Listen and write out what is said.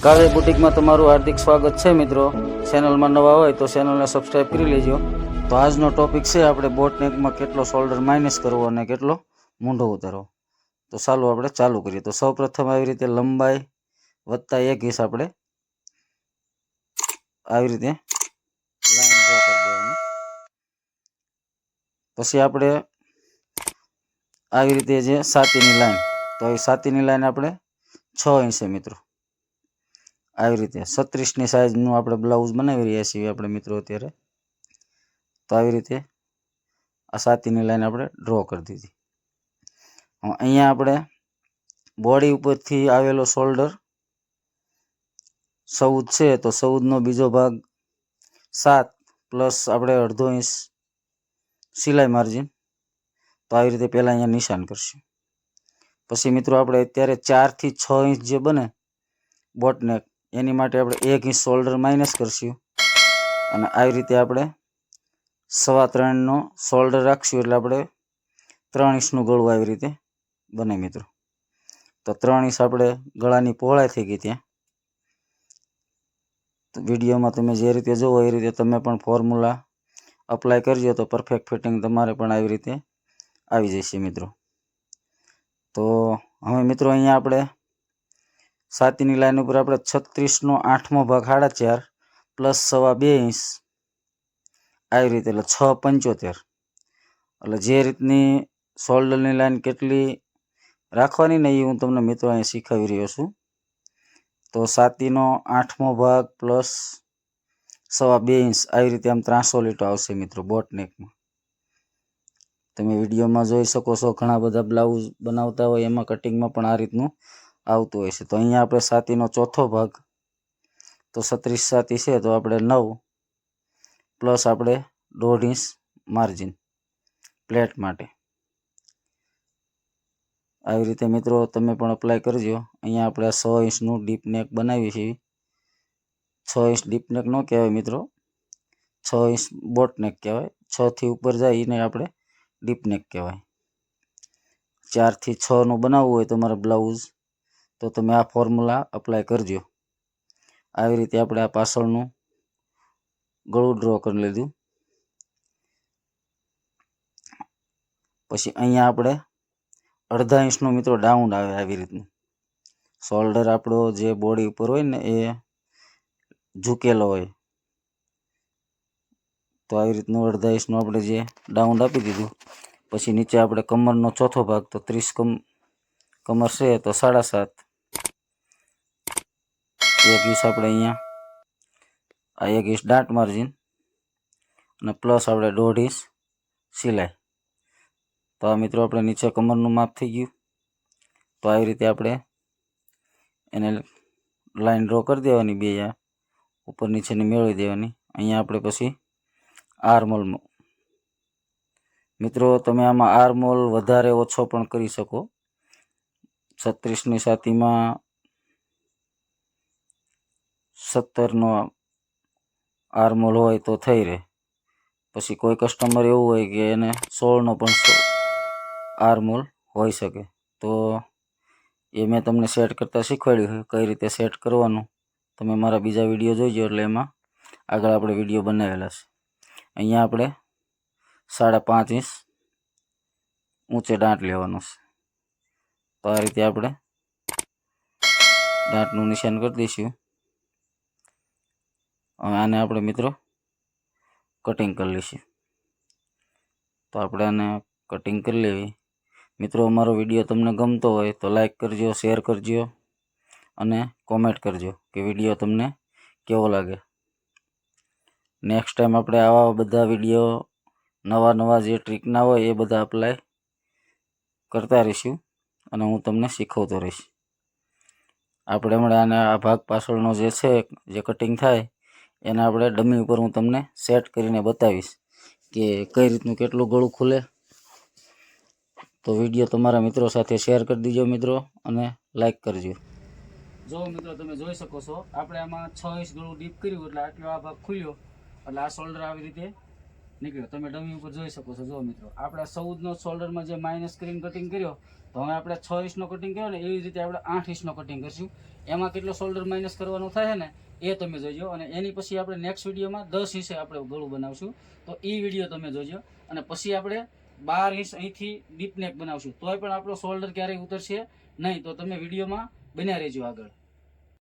કાવ્ય બુટીકમાં તમારું હાર્દિક સ્વાગત છે મિત્રો। ચેનલમાં નવા હોય તો ચેનલને સબસ્ક્રાઈબ કરી લેજો। તો આજનો ટોપિક છે આપણે બોટ નેકમાં કેટલો શોલ્ડર માઇનસ કરવો અને કેટલો મૂંઢો ઉતારવો। તો ચાલો આપણે ચાલુ કરીએ। તો સૌપ્રથમ આવી રીતે લંબાઈ વત્તા 1 ઇંચ આપણે આવી રીતે લાઈન ડ્રો કરી દેવાની। પછી આપણે આવી રીતે જે છાતીની લાઈન, તો એ છાતીની લાઈન આપણે 6 ઇંચ છે મિત્રો। આવી રીતે 36ની સાઈઝનું આપણે બ્લાઉઝ બનાવી રહ્યા છીએ આપણે મિત્રો અત્યારે। તો આવી રીતે આ છાતીની લાઈન આપણે ડ્રો કરી દીધી। અહીંયા આપણે બોડી ઉપરથી આવેલો શોલ્ડર 14 છે, તો 14નો બીજો ભાગ 7 પ્લસ આપણે અડધો ઇંચ સિલાઈ માર્જિન। તો આવી રીતે પહેલાં અહીંયા નિશાન કરશું। પછી મિત્રો આપણે અત્યારે 4 થી 6 ઇંચ જે બને બોટનેક, એની માટે આપણે 1 ઇંચ શોલ્ડર માઇનસ કરશું અને આવી રીતે આપણે 3.25નો શોલ્ડર રાખશું, એટલે આપણે 3 ઇંચનું ગળું આવી રીતે બને મિત્રો। તો 3 ઇંચ આપણે ગળાની પહોળાઈ થઈ ગઈ ત્યાં। તો વિડીયોમાં તમે જે રીતે જુઓ એ રીતે તમે પણ ફોર્મ્યુલા અપ્લાય કરજો, તો પરફેક્ટ ફિટિંગ તમારે પણ આવી રીતે આવી જશે મિત્રો। તો હવે મિત્રો અહીંયા આપણે છાતીની લાઈન ઉપર આપણે 36નો 8મો ભાગ 4.5 પ્લસ 2.25 ઇંચ આવી રીતે, એટલે 6.75। એટલે જે રીતની શોલ્ડરની લાઈન કેટલી રાખવાની ને એ હું તમને મિત્રો અહીંયા શીખવી રહ્યો છું। તો છાતીનો 8મો ભાગ પ્લસ 2.25 ઇંચ આવી રીતે આમ 300 લીટો આવશે મિત્રો બોટનેકમાં। તમે વિડીયોમાં જોઈ શકો છો, ઘણા બધા બ્લાઉઝ બનાવતા હોય એમાં કટિંગમાં પણ આ રીતનું આવતું હોય છે। તો અહીંયા આપણે છાતીનો ચોથો ભાગ, તો 36 છાતી છે તો આપણે 9 પ્લસ આપણે 1.5 ઇંચ માર્જિન પ્લેટ માટે। આવી રીતે મિત્રો તમે પણ અપ્લાય કરજો। અહીંયા આપણે 6 ઇંચનું ડીપ નેક બનાવીએ છીએ। 6 ઇંચ ડીપ નેક ન કહેવાય મિત્રો, 6 ઇંચ બોટ નેક કહેવાય। 6 થી ઉપર જાય એને આપણે ડીપ નેક કહેવાય। 4 થી 6નું બનાવવું હોય તમારે બ્લાઉઝ, તો તમે આ ફોર્મ્યુલા અપ્લાય કરજો। આવી રીતે આપણે આ પાછળનું ગળું ડ્રો કરી લીધું। પછી અહીંયા આપણે 1/2 ઇંચનું મિત્રો ડાઉન આવે આવી રીતનું। શોલ્ડર આપણો જે બોડી ઉપર હોય ને એ ઝૂકેલો હોય, તો આવી રીતનું 1/2 ઇંચનું આપણે જે ડાઉન આપી દીધું। પછી નીચે આપણે કમરનો ચોથો ભાગ, તો 30 કમર છે તો 7.5 1 ઇંચ આપણે અહીંયા આ 1 ઇંચ દાંટ માર્જિન અને પ્લસ આપણે 1.5 ઇંચ સિલાઈ। તો આ મિત્રો આપણે નીચે કમરનું માપ થઈ ગયું। તો આવી રીતે આપણે એને લાઈન ડ્રો કરી દેવાની, બે ઉપર નીચેની મેળવી દેવાની। અહીંયા આપણે પછી આર્મહોલ મિત્રો તમે આમાં આર્મહોલ વધારે ઓછો પણ કરી શકો। 36ની છાતીમાં 17નો આર્મહોલ હોય તો થઈ રહે। પછી કોઈ કસ્ટમર એવું હોય કે એને 16નો પણ આર્મહોલ હોઈ શકે, તો એ મેં તમને સેટ કરતાં શીખવાડ્યું કઈ રીતે સેટ કરવાનું। તમે મારા બીજા વિડીયો જોઈજો, એટલે એમાં આગળ આપણે વિડીયો બનાવેલા છે। અહીંયા આપણે 5.5 ઇંચ ઊંચે દાંટ લેવાનું છે। તો આ રીતે આપણે દાંટનું નિશાન કરી દઈશું। હવે આને આપણે મિત્રો કટિંગ કરી લઈશું। તો આપણે આને કટિંગ કરી લેવી। મિત્રો અમારો વિડીયો તમને ગમતો હોય તો લાઈક કરજો, શેર કરજો અને કોમેન્ટ કરજો કે વિડીયો તમને કેવો લાગે। નેક્સ્ટ ટાઈમ આપણે આવા બધા વિડીયો નવા જે ટ્રીકના હોય એ બધા અપ્લાય કરતા રહીશું અને હું તમને શીખવતો રહીશ। આપણે હમણાં આને આ ભાગ પાછળનો જે છે, જે કટિંગ થાય એને આપણે ડમી ઉપર હું તમને સેટ કરીને બતાવીશ કે કઈ રીતનું કેટલું ગળું ખુલે। તો વિડીયો તમારા મિત્રો સાથે શેર કરી દીજો મિત્રો, અને લાઈક કરજો। જો મિત્રો તમે જોઈ શકો છો, આપણે આમાં 6 ઇંચ ગળું ડીપ કર્યું એટલે આટલો આ ભાગ ખુલ્યો, એટલે આ શોલ્ડર આવી રીતે નીકળ્યો. તમે ડમી ઉપર જોઈ શકો છો. જો મિત્રો આપણે 14નો શોલ્ડરમાં જે માઇનસ કરીને કટિંગ કર્યો, તો હવે આપણે 6 ઇંચનો કટિંગ કર્યો ને એવી જ રીતે આપણે 8 ઇંચનો કટિંગ કરશું. એમાં કેટલો શોલ્ડર માઇનસ કરવાનો થાય ને એ તમે જોજો. અને એની પછી આપણે નેક્સ્ટ વિડીયોમાં 10 ઇંચે આપણે ગળું બનાવશું, તો એ વિડીયો તમે જોજો. અને પછી આપણે 12 ઇંચ અહીંથી ડીપ નેક બનાવશું, તોય પણ આપણો શોલ્ડર ક્યારેય ઉતરશે નહીં. તો તમે વિડીયોમાં બન્યા રહેજો આગળ.